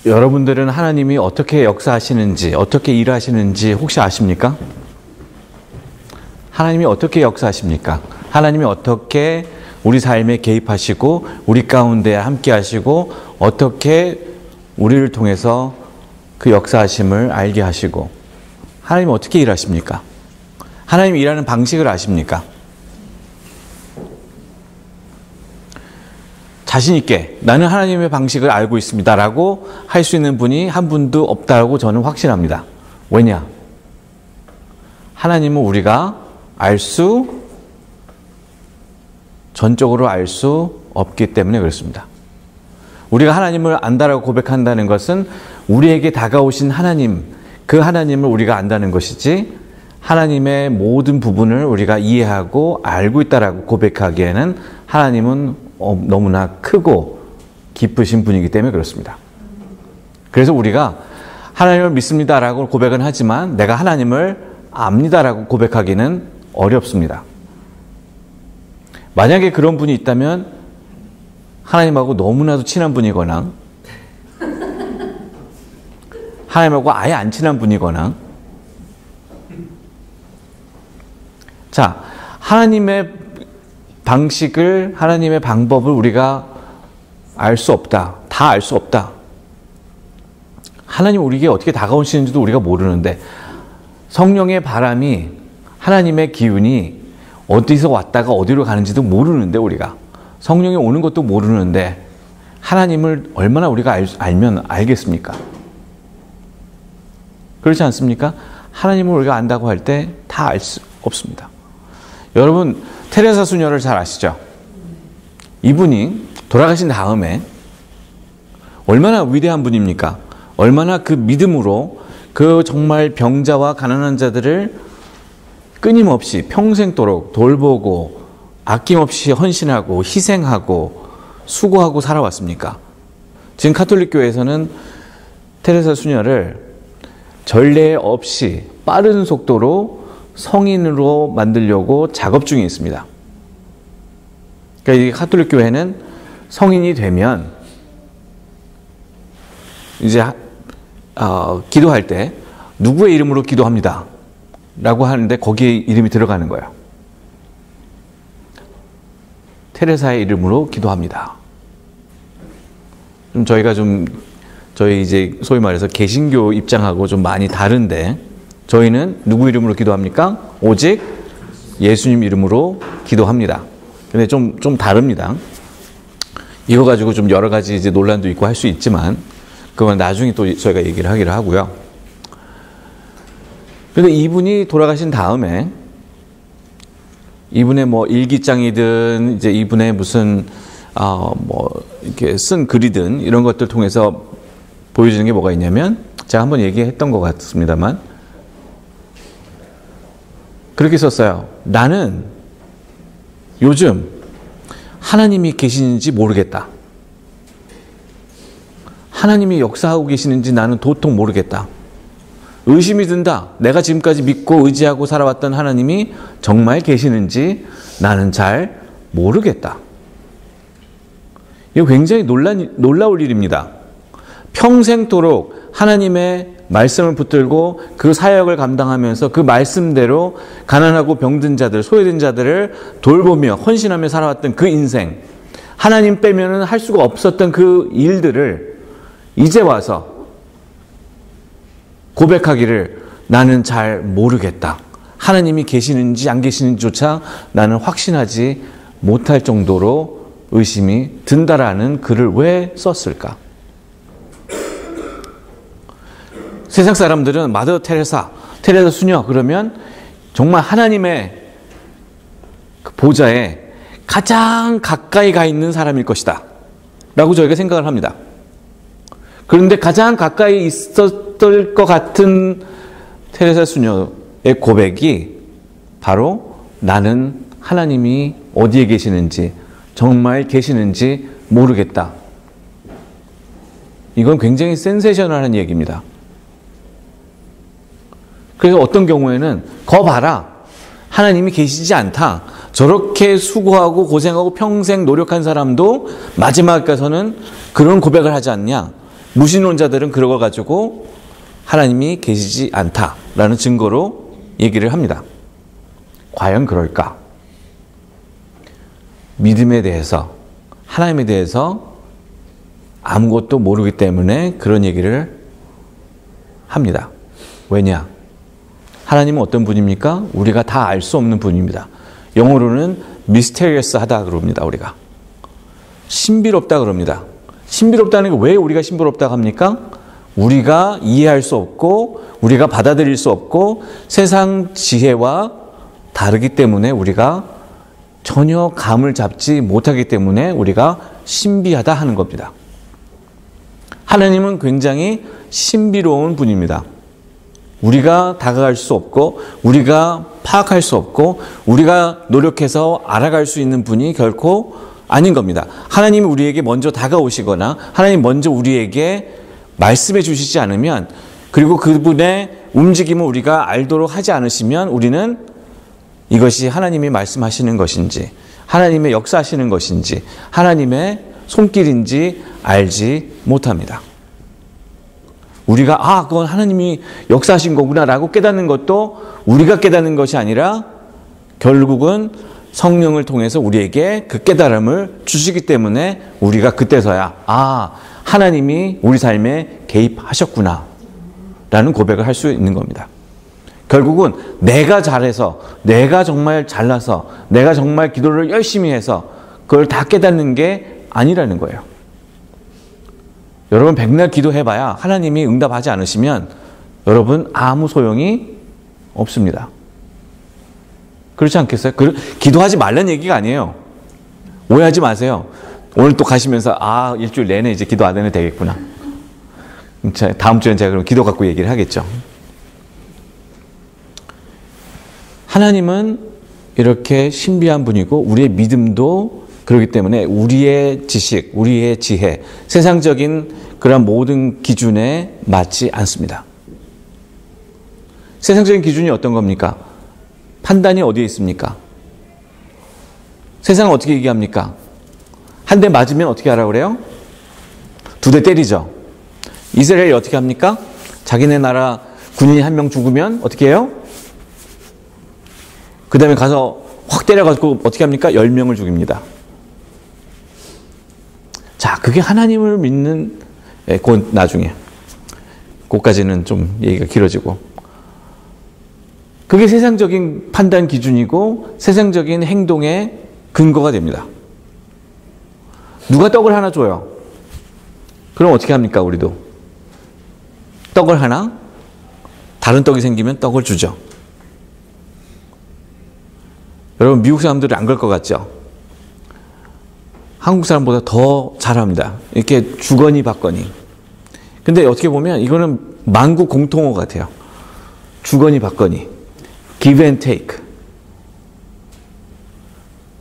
여러분들은 하나님이 어떻게 역사하시는지, 어떻게 일하시는지 혹시 아십니까? 하나님이 어떻게 역사하십니까? 하나님이 어떻게 우리 삶에 개입하시고 우리 가운데 함께 하시고 어떻게 우리를 통해서 그 역사하심을 알게 하시고 하나님이 어떻게 일하십니까? 하나님이 일하는 방식을 아십니까? 자신 있게 나는 하나님의 방식을 알고 있습니다 라고 할 수 있는 분이 한 분도 없다고 저는 확신합니다. 왜냐? 하나님은 우리가 전적으로 알 수 없기 때문에 그렇습니다. 우리가 하나님을 안다라고 고백한다는 것은 우리에게 다가오신 하나님, 그 하나님을 우리가 안다는 것이지 하나님의 모든 부분을 우리가 이해하고 알고 있다라고 고백하기에는 하나님은 너무나 크고 깊으신 분이기 때문에 그렇습니다. 그래서 우리가 하나님을 믿습니다라고 고백은 하지만 내가 하나님을 압니다라고 고백하기는 어렵습니다. 만약에 그런 분이 있다면 하나님하고 너무나도 친한 분이거나 하나님하고 아예 안 친한 분이거나 자, 하나님의 방식을, 하나님의 방법을 우리가 알 수 없다. 다 알 수 없다. 하나님 우리에게 어떻게 다가오시는지도 우리가 모르는데 성령의 바람이 하나님의 기운이 어디서 왔다가 어디로 가는지도 모르는데 우리가 성령이 오는 것도 모르는데 하나님을 얼마나 우리가 알면 알겠습니까? 그렇지 않습니까? 하나님을 우리가 안다고 할 때 다 알 수 없습니다. 여러분 테레사 수녀를 잘 아시죠? 이분이 돌아가신 다음에 얼마나 위대한 분입니까? 얼마나 그 믿음으로 그 정말 병자와 가난한 자들을 끊임없이 평생도록 돌보고 아낌없이 헌신하고 희생하고 수고하고 살아왔습니까? 지금 가톨릭 교회에서는 테레사 수녀를 전례 없이 빠른 속도로 성인으로 만들려고 작업 중에 있습니다. 그러니까 이 가톨릭 교회는 성인이 되면 이제 기도할 때 누구의 이름으로 기도합니다 라고 하는데 거기에 이름이 들어가는 거예요. 테레사의 이름으로 기도합니다. 저희 이제 소위 말해서 개신교 입장하고 좀 많이 다른데 저희는 누구 이름으로 기도합니까? 오직 예수님 이름으로 기도합니다. 근데 좀 다릅니다. 이거 가지고 좀 여러 가지 이제 논란도 있고 할 수 있지만 그건 나중에 또 저희가 얘기를 하기로 하고요. 근데 이분이 돌아가신 다음에 이분의 뭐 일기장이든 이제 이분의 무슨 이렇게 쓴 글이든 이런 것들 통해서 보여주는 게 뭐가 있냐면 제가 한번 얘기했던 것 같습니다만 그렇게 썼어요. 나는 요즘 하나님이 계시는지 모르겠다. 하나님이 역사하고 계시는지 나는 도통 모르겠다. 의심이 든다. 내가 지금까지 믿고 의지하고 살아왔던 하나님이 정말 계시는지 나는 잘 모르겠다. 이거 굉장히 놀라울 일입니다. 평생도록 하나님의 말씀을 붙들고 그 사역을 감당하면서 그 말씀대로 가난하고 병든 자들, 소외된 자들을 돌보며 헌신하며 살아왔던 그 인생, 하나님 빼면은 할 수가 없었던 그 일들을 이제 와서 고백하기를 나는 잘 모르겠다. 하나님이 계시는지 안 계시는지조차 나는 확신하지 못할 정도로 의심이 든다라는 글을 왜 썼을까? 세상 사람들은 마더 테레사 수녀 그러면 정말 하나님의 그 보좌에 가장 가까이 가 있는 사람일 것이다 라고 저희가 생각을 합니다. 그런데 가장 가까이 있었을 것 같은 테레사 수녀의 고백이 바로 나는 하나님이 어디에 계시는지 정말 계시는지 모르겠다. 이건 굉장히 센세셔널한 얘기입니다. 그래서 어떤 경우에는 거 봐라. 하나님이 계시지 않다. 저렇게 수고하고 고생하고 평생 노력한 사람도 마지막에 가서는 그런 고백을 하지 않냐. 무신론자들은 그런 거 가지고 하나님이 계시지 않다라는 증거로 얘기를 합니다. 과연 그럴까? 믿음에 대해서, 하나님에 대해서 아무것도 모르기 때문에 그런 얘기를 합니다. 왜냐? 하나님은 어떤 분입니까? 우리가 다 알 수 없는 분입니다. 영어로는 미스테리어스하다 그럽니다. 우리가 신비롭다 그럽니다. 신비롭다는 게 왜 우리가 신비롭다고 합니까? 우리가 이해할 수 없고 우리가 받아들일 수 없고 세상 지혜와 다르기 때문에 우리가 전혀 감을 잡지 못하기 때문에 우리가 신비하다 하는 겁니다. 하나님은 굉장히 신비로운 분입니다. 우리가 다가갈 수 없고 우리가 파악할 수 없고 우리가 노력해서 알아갈 수 있는 분이 결코 아닌 겁니다. 하나님이 우리에게 먼저 다가오시거나 하나님 먼저 우리에게 말씀해 주시지 않으면, 그리고 그분의 움직임을 우리가 알도록 하지 않으시면 우리는 이것이 하나님이 말씀하시는 것인지 하나님의 역사하시는 것인지 하나님의 손길인지 알지 못합니다. 우리가 그건 하나님이 역사하신 거구나 라고 깨닫는 것도 우리가 깨닫는 것이 아니라 결국은 성령을 통해서 우리에게 그 깨달음을 주시기 때문에 우리가 그때서야 하나님이 우리 삶에 개입하셨구나 라는 고백을 할 수 있는 겁니다. 결국은 내가 잘해서, 내가 정말 잘나서, 내가 정말 기도를 열심히 해서 그걸 다 깨닫는 게 아니라는 거예요. 여러분 백날 기도해봐야 하나님이 응답하지 않으시면 여러분 아무 소용이 없습니다. 그렇지 않겠어요? 기도하지 말라는 얘기가 아니에요. 오해하지 마세요. 오늘 또 가시면서 일주일 내내 이제 기도 안 해도 되겠구나. 다음 주엔 제가 그럼 기도 갖고 얘기를 하겠죠. 하나님은 이렇게 신비한 분이고 우리의 믿음도 그렇기 때문에 우리의 지식, 우리의 지혜, 세상적인 그런 모든 기준에 맞지 않습니다. 세상적인 기준이 어떤 겁니까? 판단이 어디에 있습니까? 세상은 어떻게 얘기합니까? 한 대 맞으면 어떻게 하라고 그래요? 2대 때리죠. 이스라엘이 어떻게 합니까? 자기네 나라 군인이 1명 죽으면 어떻게 해요? 그 다음에 가서 확 때려가지고 어떻게 합니까? 10명을 죽입니다. 자, 그게 하나님을 믿는, 그건 나중에. 그것까지는 좀 얘기가 길어지고. 그게 세상적인 판단 기준이고 세상적인 행동의 근거가 됩니다. 누가 떡을 하나 줘요. 그럼 어떻게 합니까? 우리도 떡을 하나, 다른 떡이 생기면 떡을 주죠. 여러분 미국 사람들은 안 그럴 것 같죠? 한국 사람보다 더 잘합니다. 이렇게 주거니 받거니. 근데 어떻게 보면 이거는 만국 공통어 같아요. 주거니 받거니. give and take.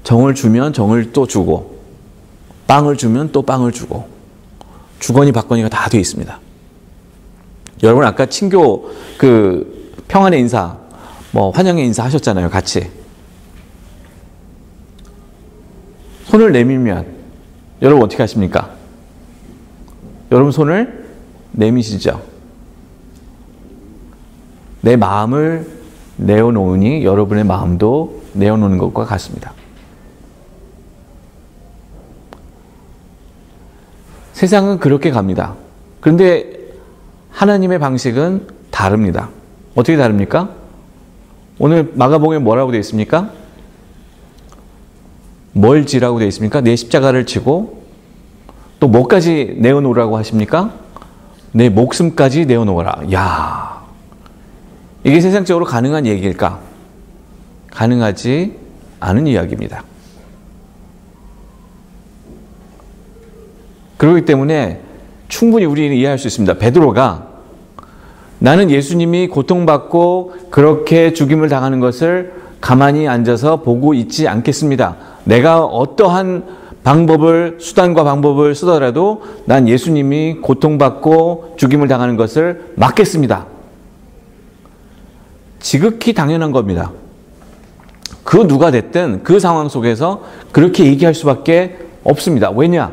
정을 주면 정을 또 주고, 빵을 주면 또 빵을 주고, 주거니 받거니가 다 되어 있습니다. 여러분 아까 친교 평안의 인사, 환영의 인사 하셨잖아요, 같이. 손을 내밀면 여러분 어떻게 하십니까? 여러분 손을 내미시죠. 내 마음을 내어놓으니 여러분의 마음도 내어놓는 것과 같습니다. 세상은 그렇게 갑니다. 그런데 하나님의 방식은 다릅니다. 어떻게 다릅니까? 오늘 마가복음에 뭐라고 되어 있습니까? 뭘 지라고 되어 있습니까? 내 십자가를 지고 또 뭐까지 내어놓으라고 하십니까? 내 목숨까지 내어놓으라. 야, 이게 세상적으로 가능한 얘기일까? 가능하지 않은 이야기입니다. 그렇기 때문에 충분히 우리는 이해할 수 있습니다. 베드로가 나는 예수님이 고통받고 그렇게 죽임을 당하는 것을 가만히 앉아서 보고 있지 않겠습니다. 내가 어떠한 수단과 방법을 쓰더라도 난 예수님이 고통받고 죽임을 당하는 것을 막겠습니다. 지극히 당연한 겁니다. 그 누가 됐든 그 상황 속에서 그렇게 얘기할 수밖에 없습니다. 왜냐?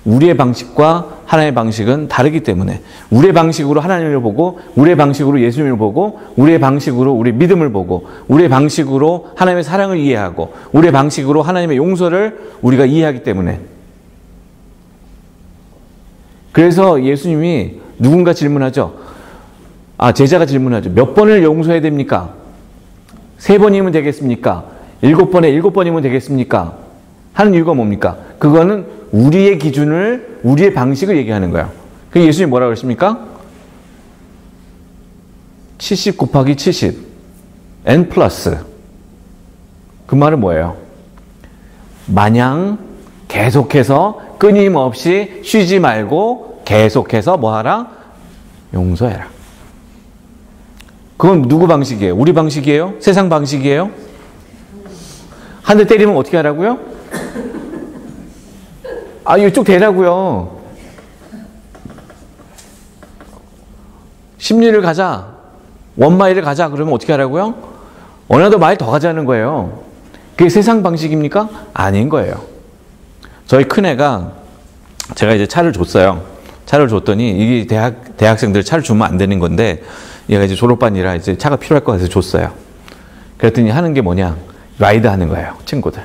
우리의 방식과 하나님의 방식은 다르기 때문에 우리의 방식으로 하나님을 보고 우리의 방식으로 예수님을 보고 우리의 방식으로 우리의 믿음을 보고 우리의 방식으로 하나님의 사랑을 이해하고 우리의 방식으로 하나님의 용서를 우리가 이해하기 때문에 그래서 예수님이 누군가 질문하죠. 제자가 질문하죠. 몇 번을 용서해야 됩니까? 3번이면 되겠습니까? 7번에 7번이면 되겠습니까? 하는 이유가 뭡니까? 그거는 우리의 기준을, 우리의 방식을 얘기하는 거예요. 그래서 예수님이 뭐라고 그랬습니까? 70 곱하기 70. N 플러스. 그 말은 뭐예요? 마냥 계속해서 끊임없이 쉬지 말고 계속해서 뭐하라? 용서해라. 그건 누구 방식이에요? 우리 방식이에요? 세상 방식이에요? 한 대 때리면 어떻게 하라고요? 이쪽 대라고요. 심리를 가자. 원마일을 가자. 그러면 어떻게 하라고요? 어느 더 마일 더 가자는 거예요. 그게 세상 방식입니까? 아닌 거예요. 저희 큰애가 제가 이제 차를 줬어요. 차를 줬더니 이게 대학생들 차를 주면 안 되는 건데 얘가 이제 졸업반이라 이제 차가 필요할 것 같아서 줬어요. 그랬더니 하는 게 뭐냐? 라이드 하는 거예요. 친구들.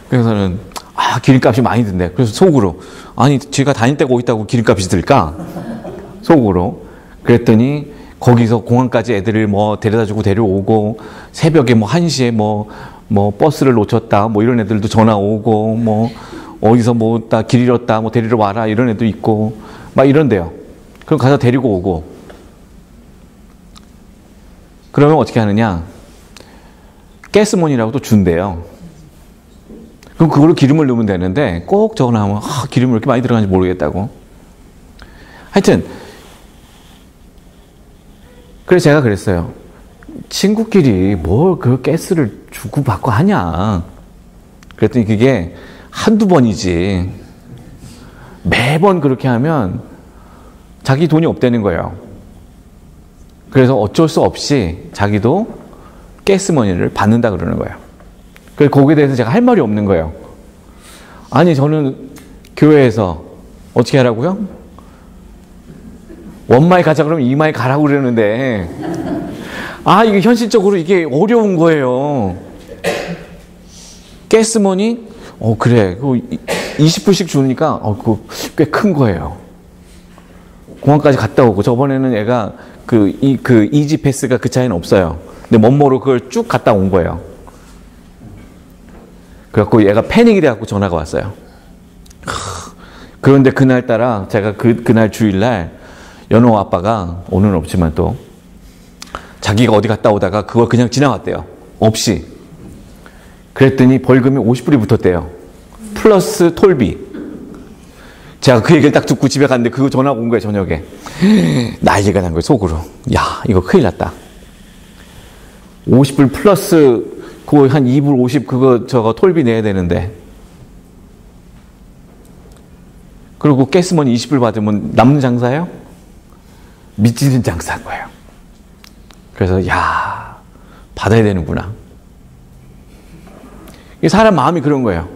그래서는 기름값이 많이 든대. 그래서 속으로 제가 다닐 때가 어디 있다고 기름값이 들까? 속으로. 그랬더니 거기서 공항까지 애들을 데려다주고 데려오고 새벽에 1시에 버스를 놓쳤다 이런 애들도 전화 오고 어디서 길 잃었다 데리러 와라 이런 애도 있고 막 이런데요. 그럼 가서 데리고 오고 그러면 어떻게 하느냐? 가스mon이라고 또 준대요. 그럼 그걸로 기름을 넣으면 되는데 꼭 적어놔면 기름이 왜 이렇게 많이 들어가는지 모르겠다고. 하여튼 그래서 제가 그랬어요. 친구끼리 뭘 그 가스를 주고받고 하냐. 그랬더니 그게 한두 번이지. 매번 그렇게 하면 자기 돈이 없다는 거예요. 그래서 어쩔 수 없이 자기도 가스머니를 받는다 그러는 거예요. 그래서 거기에 대해서 제가 할 말이 없는 거예요. 저는 교회에서 어떻게 하라고요? 원마일 가자 그러면 2마일 가라고 그러는데 이게 현실적으로 이게 어려운 거예요. 가스머니? 그래. 20불씩 주니까 꽤 큰 거예요. 공항까지 갔다 오고 저번에는 얘가 이지 패스가 그 차에는 없어요. 근데 멋모로 그걸 쭉 갔다 온 거예요. 그래갖고 얘가 패닉이 돼갖고 전화가 왔어요. 그런데 그날따라 제가 그날 주일날 연호 아빠가 오늘은 없지만 또 자기가 어디 갔다 오다가 그걸 그냥 지나갔대요. 없이. 그랬더니 벌금이 50불이 붙었대요. 플러스 톨비. 제가 그 얘기를 딱 듣고 집에 갔는데 그거 전화가 온 거예요, 저녁에. 난리가 난 거예요, 속으로. 이거 큰일 났다. 50불 플러스 그거 한 2불 50 저거 톨비 내야 되는데. 그리고 가스머니 20불 받으면 남는 장사예요? 미치는 장사인 거예요. 그래서 받아야 되는구나. 사람 마음이 그런 거예요.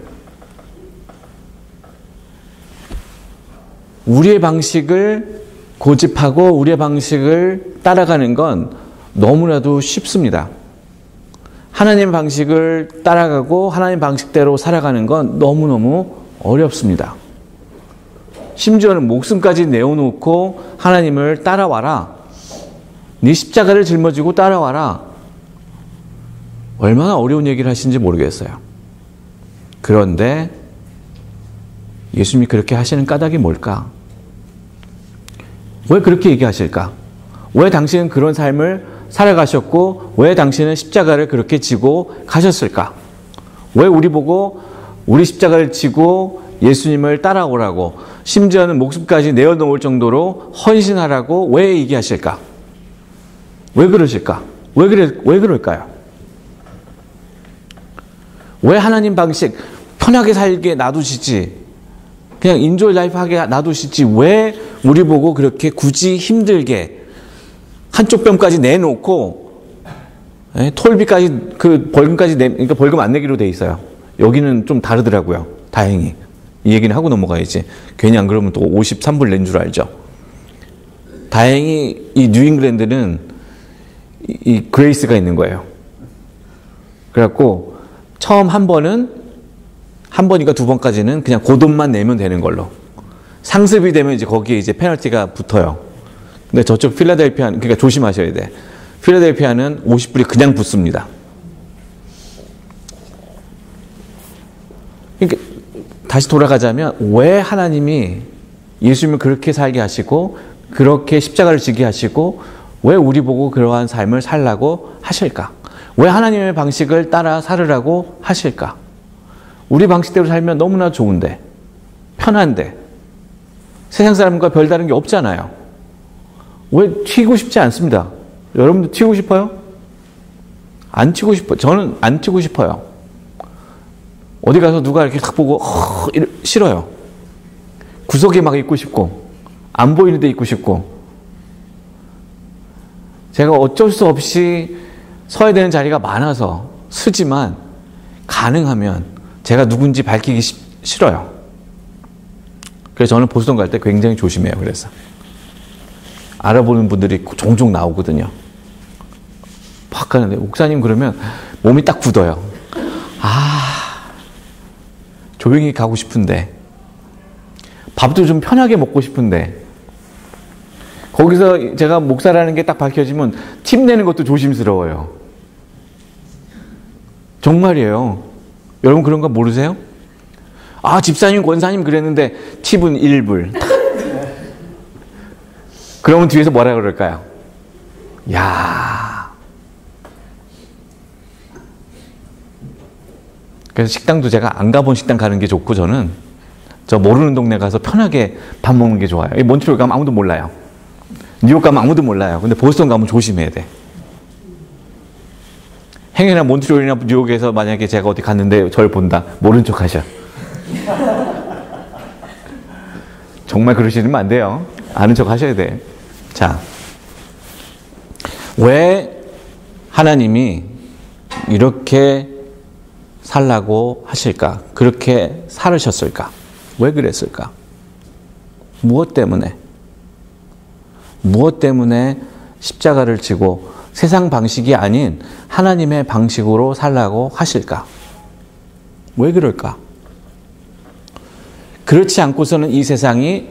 우리의 방식을 고집하고 우리의 방식을 따라가는 건 너무나도 쉽습니다. 하나님의 방식을 따라가고 하나님 방식대로 살아가는 건 너무너무 어렵습니다. 심지어는 목숨까지 내어놓고 하나님을 따라와라. 네 십자가를 짊어지고 따라와라. 얼마나 어려운 얘기를 하시는지 모르겠어요. 그런데 예수님이 그렇게 하시는 까닭이 뭘까? 왜 그렇게 얘기하실까? 왜 당신은 그런 삶을 살아가셨고 왜 당신은 십자가를 그렇게 지고 가셨을까? 왜 우리 보고 우리 십자가를 지고 예수님을 따라오라고 심지어는 목숨까지 내어놓을 정도로 헌신하라고 왜 얘기하실까? 왜 그러실까? 왜 그럴까요? 왜 하나님 방식 편하게 살게 놔두시지? 그냥 인조이 라이프 하게 놔두시지 왜 우리 보고 그렇게 굳이 힘들게 한쪽 뺨까지 내놓고 톨비까지 벌금까지 그러니까 벌금 안 내기로 돼 있어요. 여기는 좀 다르더라고요. 다행히. 이 얘기는 하고 넘어가야지. 괜히 안 그러면 또 53불 낸 줄 알죠. 다행히 이 뉴잉글랜드는 이 그레이스가 있는 거예요. 그래갖고 처음 한 번이니까 두 번까지는 그냥 그 돈만 내면 되는 걸로. 상습이 되면 이제 거기에 이제 페널티가 붙어요. 근데 저쪽 필라델피아는, 그러니까 조심하셔야 돼. 필라델피아는 50불이 그냥 붙습니다. 그러니까 다시 돌아가자면 왜 하나님이 예수님을 그렇게 살게 하시고 그렇게 십자가를 지게 하시고 왜 우리 보고 그러한 삶을 살라고 하실까? 왜 하나님의 방식을 따라 살으라고 하실까? 우리 방식대로 살면 너무나 좋은데, 편한데, 세상 사람과 별다른 게 없잖아요. 왜 튀고 싶지 않습니다. 여러분도 튀고 싶어요? 안 튀고 싶어요. 저는 안 튀고 싶어요. 어디 가서 누가 이렇게 딱 보고 싫어요. 구석에 막 있고 싶고 안 보이는 데 있고 싶고, 제가 어쩔 수 없이 서야 되는 자리가 많아서 쓰지만 가능하면 제가 누군지 밝히기 싫어요. 그래서 저는 보수동 갈 때 굉장히 조심해요. 그래서 알아보는 분들이 종종 나오거든요. 막 가는데 목사님 그러면 몸이 딱 굳어요. 조용히 가고 싶은데, 밥도 좀 편하게 먹고 싶은데, 거기서 제가 목사라는 게 딱 밝혀지면 팁 내는 것도 조심스러워요. 정말이에요. 여러분 그런 거 모르세요? 집사님, 권사님 그랬는데 팁은 1불. 그러면 뒤에서 뭐라 그럴까요? 야. 그래서 식당도 제가 안 가본 식당 가는 게 좋고, 저는 저 모르는 동네 가서 편하게 밥 먹는 게 좋아요. 몬트리올 가면 아무도 몰라요. 뉴욕 가면 아무도 몰라요. 근데 보스턴 가면 조심해야 돼. 행여나 몬트리올이나 뉴욕에서 만약에 제가 어디 갔는데 저를 본다, 모른 척 하셔. 정말 그러시면 안 돼요. 아는 척 하셔야 돼. 자, 왜 하나님이 이렇게 살라고 하실까? 그렇게 살으셨을까? 왜 그랬을까? 무엇 때문에? 무엇 때문에 십자가를 지고 세상 방식이 아닌 하나님의 방식으로 살라고 하실까? 왜 그럴까? 그렇지 않고서는 이 세상이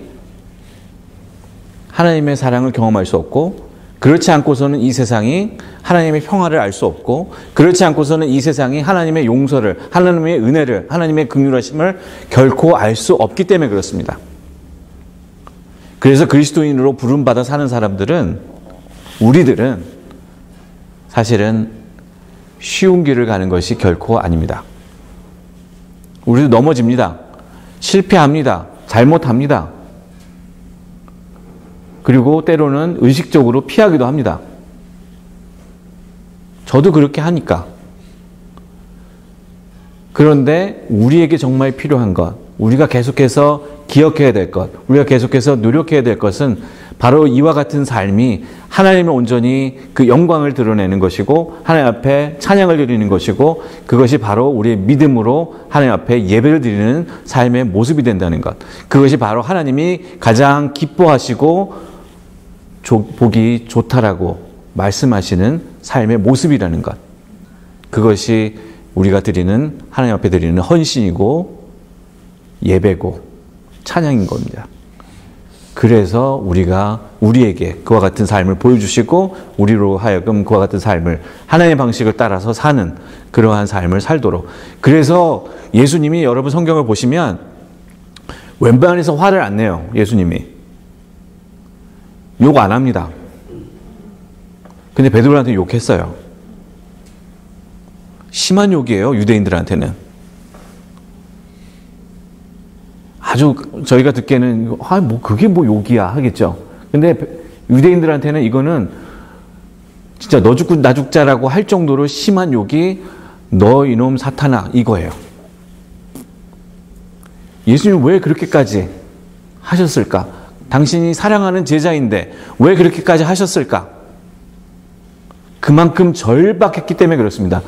하나님의 사랑을 경험할 수 없고, 그렇지 않고서는 이 세상이 하나님의 평화를 알 수 없고, 그렇지 않고서는 이 세상이 하나님의 용서를, 하나님의 은혜를, 하나님의 긍휼하심을 결코 알 수 없기 때문에 그렇습니다. 그래서 그리스도인으로 부름받아 사는 사람들은, 우리들은 사실은 쉬운 길을 가는 것이 결코 아닙니다. 우리도 넘어집니다. 실패합니다. 잘못합니다. 그리고 때로는 의식적으로 피하기도 합니다. 저도 그렇게 하니까. 그런데 우리에게 정말 필요한 것, 우리가 계속해서 기억해야 될 것, 우리가 계속해서 노력해야 될 것은 바로 이와 같은 삶이 하나님을 온전히 그 영광을 드러내는 것이고, 하나님 앞에 찬양을 드리는 것이고, 그것이 바로 우리의 믿음으로 하나님 앞에 예배를 드리는 삶의 모습이 된다는 것. 그것이 바로 하나님이 가장 기뻐하시고 보기 좋다라고 말씀하시는 삶의 모습이라는 것. 그것이 우리가 드리는, 하나님 앞에 드리는 헌신이고 예배고 찬양인 겁니다. 그래서 우리에게 그와 같은 삶을 보여주시고, 우리로 하여금 그와 같은 삶을, 하나님의 방식을 따라서 사는 그러한 삶을 살도록. 그래서 예수님이, 여러분 성경을 보시면 웬만해서 화를 안 내요. 예수님이 욕 안 합니다. 근데 베드로한테 욕했어요. 심한 욕이에요. 유대인들한테는. 아주 저희가 듣기에는 그게 뭐 욕이야 하겠죠. 근데 유대인들한테는 이거는 진짜 너 죽고 나 죽자라고 할 정도로 심한 욕이 너 이놈 사탄아 이거예요. 예수님 왜 그렇게까지 하셨을까? 당신이 사랑하는 제자인데 왜 그렇게까지 하셨을까? 그만큼 절박했기 때문에 그렇습니다.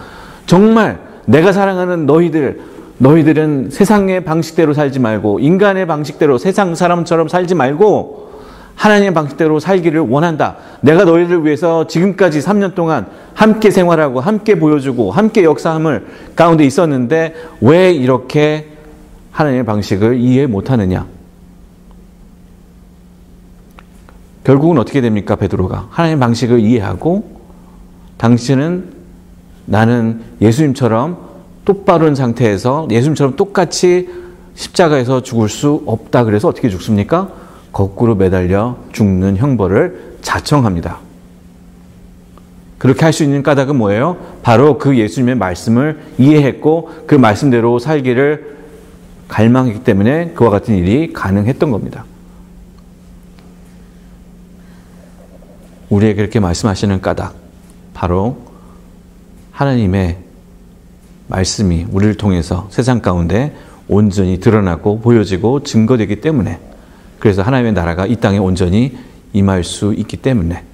정말 내가 사랑하는 너희들, 너희들은 세상의 방식대로 살지 말고 인간의 방식대로 세상 사람처럼 살지 말고 하나님의 방식대로 살기를 원한다. 내가 너희들을 위해서 지금까지 3년 동안 함께 생활하고 함께 보여주고 함께 역사함을 가운데 있었는데 왜 이렇게 하나님의 방식을 이해 못하느냐. 결국은 어떻게 됩니까? 베드로가 하나님의 방식을 이해하고 당신은 나는 예수님처럼 똑바른 상태에서 예수님처럼 똑같이 십자가에서 죽을 수 없다. 그래서 어떻게 죽습니까? 거꾸로 매달려 죽는 형벌을 자청합니다. 그렇게 할 수 있는 까닭은 뭐예요? 바로 그 예수님의 말씀을 이해했고 그 말씀대로 살기를 갈망했기 때문에 그와 같은 일이 가능했던 겁니다. 우리에게 그렇게 말씀하시는 까닭, 바로 하나님의 말씀이 우리를 통해서 세상 가운데 온전히 드러나고 보여지고 증거되기 때문에, 그래서 하나님의 나라가 이 땅에 온전히 임할 수 있기 때문에,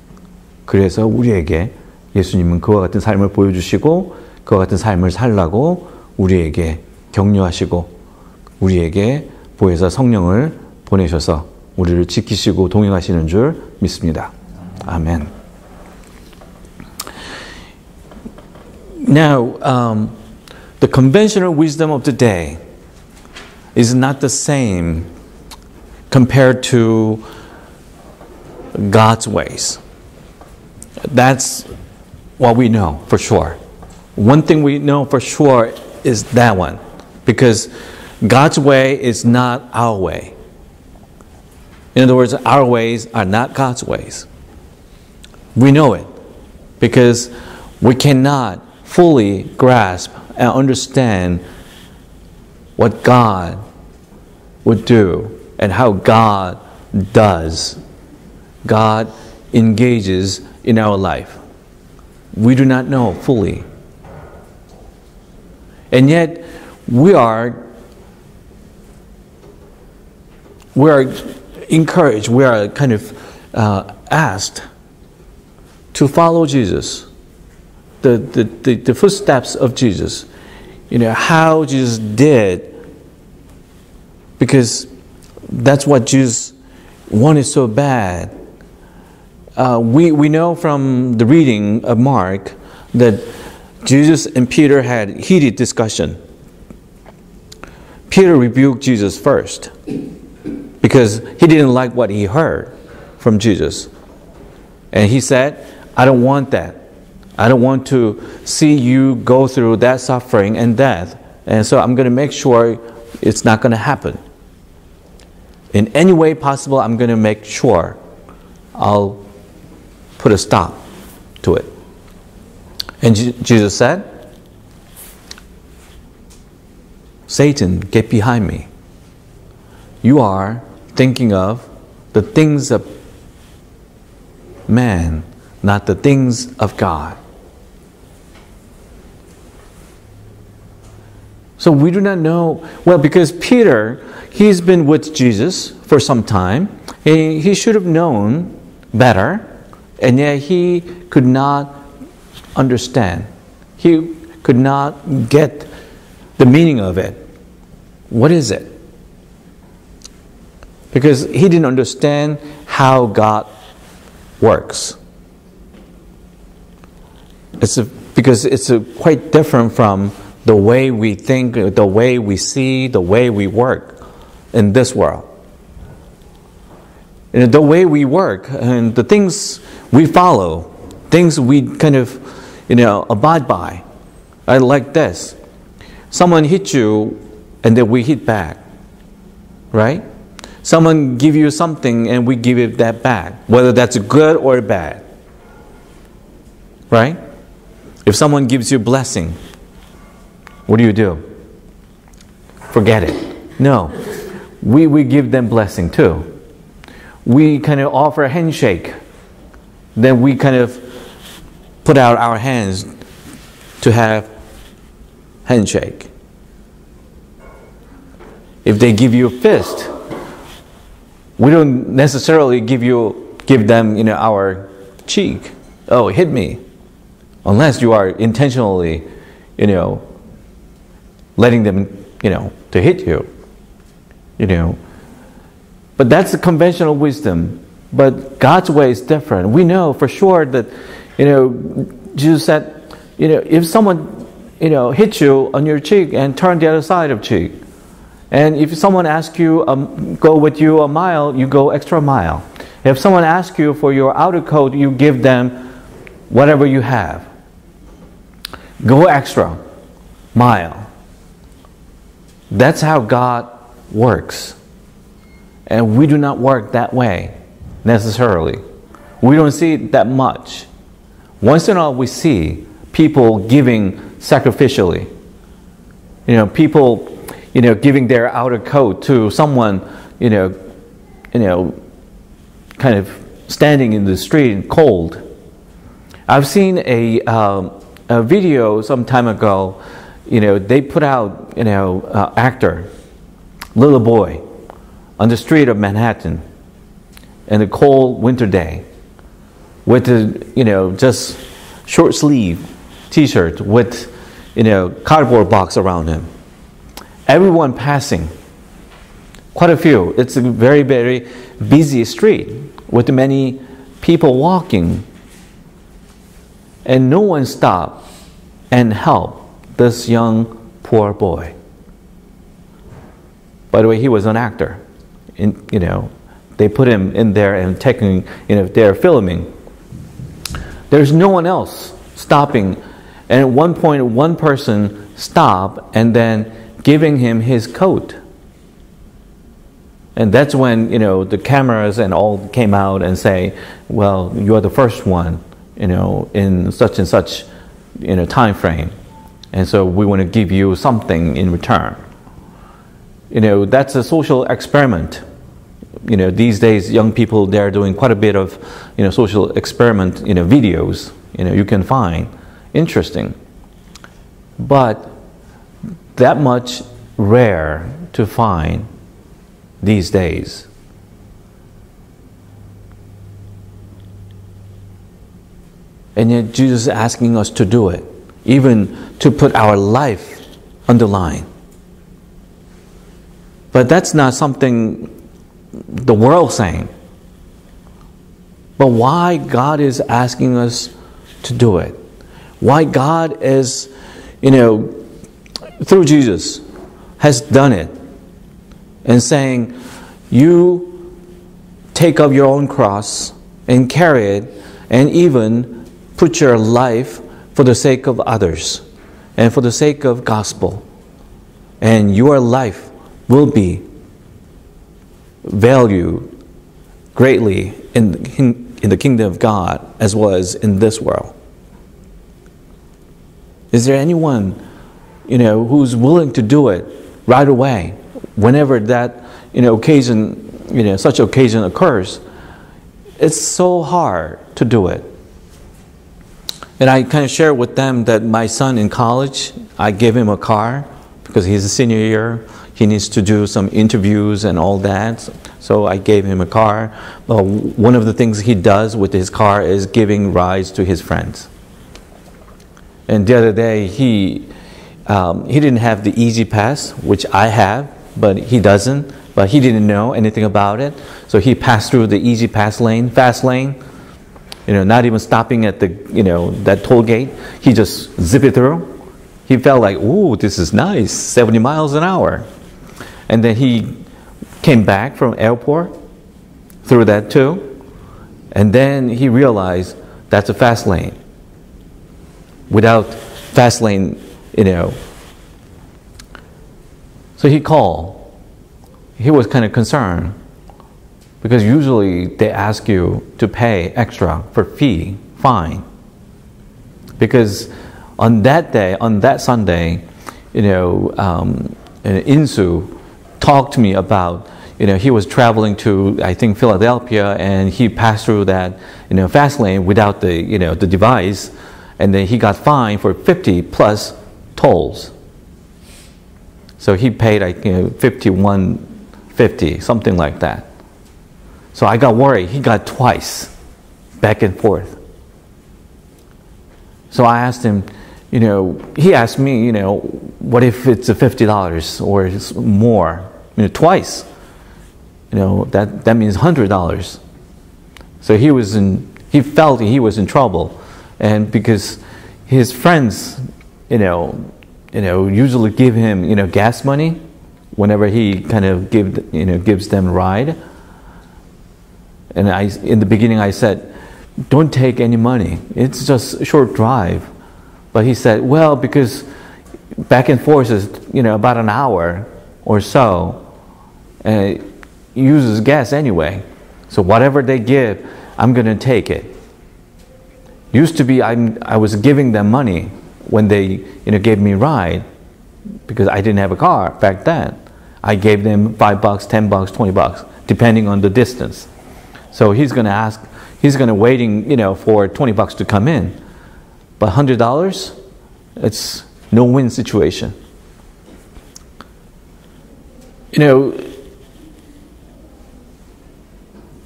그래서 우리에게 예수님은 그와 같은 삶을 보여주시고 그와 같은 삶을 살라고 우리에게 격려하시고 우리에게 보혜사 성령을 보내셔서 우리를 지키시고 동행하시는 줄 믿습니다. 아멘. Now, the conventional wisdom of the day is not the same compared to God's ways. That's what we know for sure. One thing we know for sure is that one, because God's way is not our way. In other words, our ways are not God's ways. We know it because we cannot fully grasp and understand what God would do and how God does. God engages in our life. We do not know fully. And yet, we are encouraged, we are kind of asked to follow Jesus, the footsteps of Jesus. You know, how Jesus did, because that's what Jesus wanted so bad. We know from the reading of Mark that Jesus and Peter had heated discussion. Peter rebuked Jesus first because he didn't like what he heard from Jesus. And he said, I don't want that. I don't want to see you go through that suffering and death. And so I'm going to make sure it's not going to happen. In any way possible, I'm going to make sure I'll put a stop to it. And Jesus said, Satan, get behind me. You are thinking of the things of man, not the things of God. So we do not know, well, because Peter, he's been with Jesus for some time. He should have known better, and yet he could not understand. He could not get the meaning of it. What is it? Because he didn't understand how God works. Because it's quite different from the way we think, the way we see, the way we work in this world. And the way we work and the things we follow, things we kind of, abide by. I like this. Someone hit you and then we hit back. Right? Someone give you something and we give it that back. Whether that's good or bad. Right? If someone gives you a blessing, what do? Forget it. No. We give them blessing too. We kind of offer a handshake. Then we kind of put out our hands to have handshake. If they give you a fist, we don't necessarily give them, our cheek. Oh, hit me. Unless you are intentionally, letting them to hit you. But that's the conventional wisdom. But God's way is different. We know for sure that, Jesus said, if someone, hits you on your cheek and turn the other side of cheek. And if someone asks you, go with you a mile, you go extra mile. If someone asks you for your outer coat, you give them whatever you have. Go extra mile. That's how God works. And we do not work that way necessarily. We don't see it that much. Once in a while we see people giving sacrificially. People, giving their outer coat to someone, kind of standing in the street cold. I've seen a video some time ago. They put out, actor, little boy, on the street of Manhattan, in a cold winter day, with the, just short sleeve T-shirt with, cardboard box around him. Everyone passing, quite a few. It's a very, very busy street with many people walking, and no one stopped and helped this young poor boy. By the way, he was an actor. They put him in there and taking, they're filming. There's no one else stopping. And at one point, one person stopped and then giving him his coat. And that's when, the cameras and all came out and say, well, you're the first one, in such and such, time frame. And so we want to give you something in return. That's a social experiment. These days, young people, they're doing quite a bit of, social experiment, videos, you can find interesting. But that much rare to find these days. And yet Jesus is asking us to do it, even to put our life on the line. But that's not something the world's saying. But why God is asking us to do it? Why God is, through Jesus, has done it. And saying, you take up your own cross and carry it, and even put your life for the sake of others and for the sake of gospel. And your life will be valued greatly in the kingdom of God as well as in this world. Is there anyone, who's willing to do it right away whenever that, occasion, such occasion occurs? It's so hard to do it. And I kind of share with them that my son in college, I gave him a car because he's a senior year. He needs to do some interviews and all that. So I gave him a car. One of the things he does with his car is giving rides to his friends. And the other day, he didn't have the Easy Pass, which I have, but he doesn't. But he didn't know anything about it. So he passed through the Easy Pass lane, fast lane, not even stopping at the, that toll gate. He just zipped it through. He felt like, ooh, this is nice, 70 miles an hour. And then he came back from airport through that too. And then he realized that's a fast lane. Without fast lane, So he called. He was kind of concerned because usually they ask you to pay extra for fine. Because on that day, on that Sunday, Insu talked to me about, he was traveling to, I think, Philadelphia, and he passed through that, fast lane without the, the device, and then he got fined for 50 plus tolls. So he paid, like, $51.50, something like that. So I got worried. He got twice, back and forth. So I asked him, he asked me, what if it's $50 or it's more, twice? That means $100. So he felt he was in trouble, and because his friends, usually give him, gas money whenever he kind of gives them a ride. And in the beginning I said, don't take any money. It's just a short drive. But he said, well, because back and forth is, about an hour or so, and it uses gas anyway. So whatever they give, I'm going to take it. Used to be I was giving them money when they gave me a ride, because I didn't have a car back then. I gave them $5, $10, $20, depending on the distance. So he's going to waiting, for $20 to come in. But $100, it's no-win situation.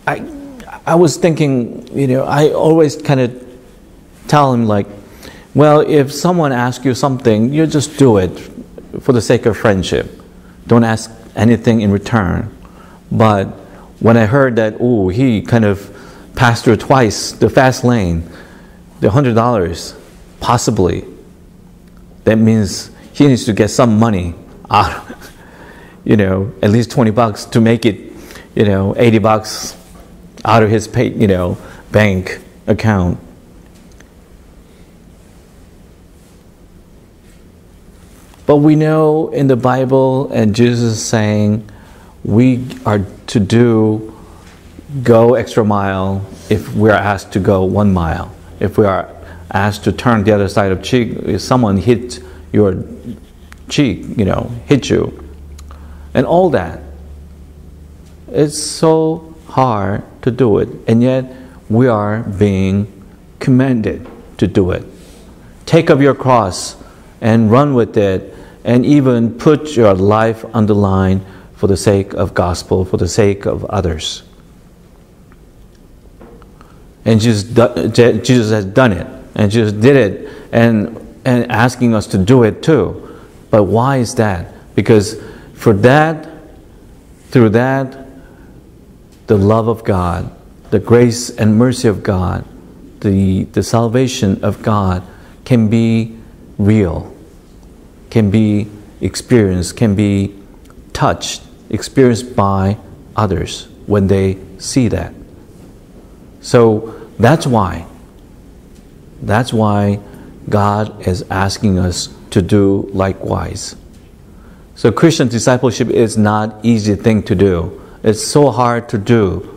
I was thinking, I always kind of tell him like, well, if someone asks you something, you just do it for the sake of friendship. Don't ask anything in return. But when I heard that, he kind of passed through twice the fast lane, the $100, possibly, that means he needs to get some money out, at least $20 to make it, $80 out of his bank account. But we know in the Bible, and Jesus is saying, we are to go extra mile if we are asked to go 1 mile. If we are asked to turn the other side of cheek, if someone hit your cheek, hit you, and all that. It's so hard to do it, and yet we are being commanded to do it. Take up your cross and run with it, and even put your life on the line for the sake of gospel, for the sake of others. And Jesus has done it, and Jesus did it, and asking us to do it too. But why is that? Because through that, the love of God, the grace and mercy of God, the salvation of God can be real, can be experienced, can be touched, experienced by others when they see that. So that's why God is asking us to do likewise. So Christian discipleship is not an easy thing to do. It's so hard to do.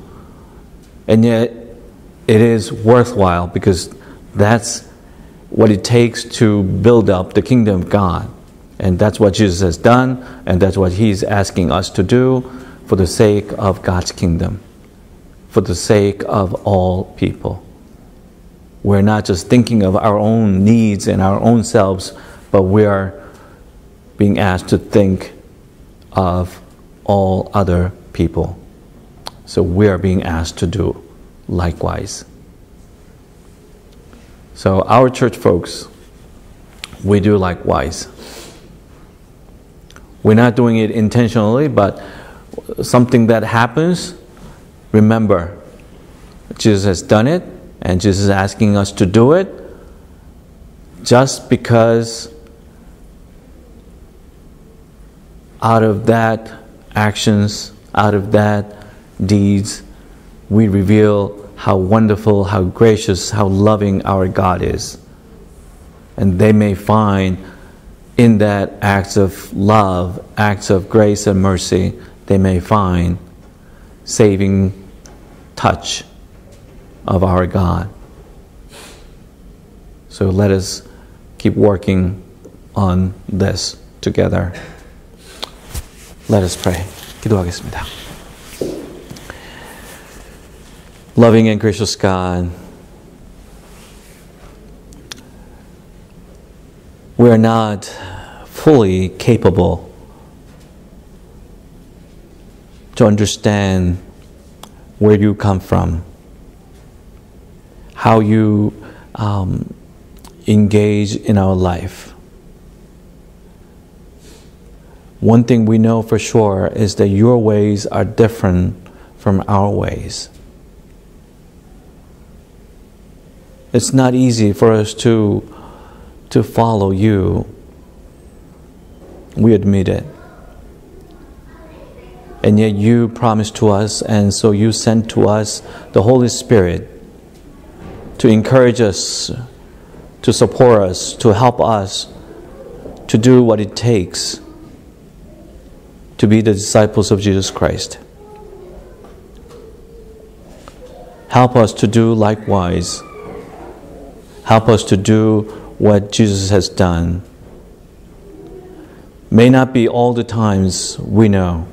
And yet it is worthwhile, because that's what it takes to build up the kingdom of God. And that's what Jesus has done, and that's what He's asking us to do for the sake of God's kingdom, for the sake of all people. We're not just thinking of our own needs and our own selves, but we are being asked to think of all other people. So we are being asked to do likewise. So our church folks, we do likewise. We're not doing it intentionally, but something that happens, remember, Jesus has done it, and Jesus is asking us to do it. Just because out of that actions, out of that deeds, we reveal how wonderful, how gracious, how loving our God is. And they may find in that acts of love, acts of grace and mercy, they may find saving touch of our God. So let us keep working on this together. Let us pray. 기도하겠습니다. Loving and gracious God, we are not fully capable to understand where you come from, how you engage in our life. One thing we know for sure is that your ways are different from our ways. It's not easy for us to follow you. We admit it. And yet you promised to us, and so you sent to us the Holy Spirit to encourage us, to support us, to help us to do what it takes to be the disciples of Jesus Christ. Help us to do likewise. Help us to do what Jesus has done. May not be all the times we know.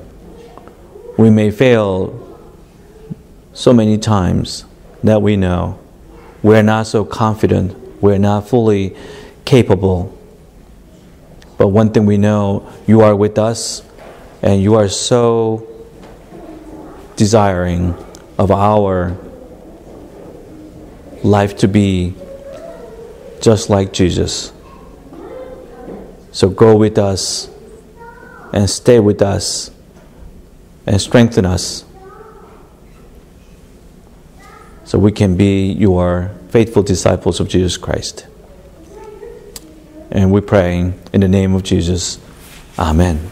We may fail so many times that we know. We're not so confident. We're not fully capable. But one thing we know, you are with us, and you are so desiring of our life to be just like Jesus. So go with us and stay with us and strengthen us so we can be your faithful disciples of Jesus Christ. And we pray in the name of Jesus. Amen.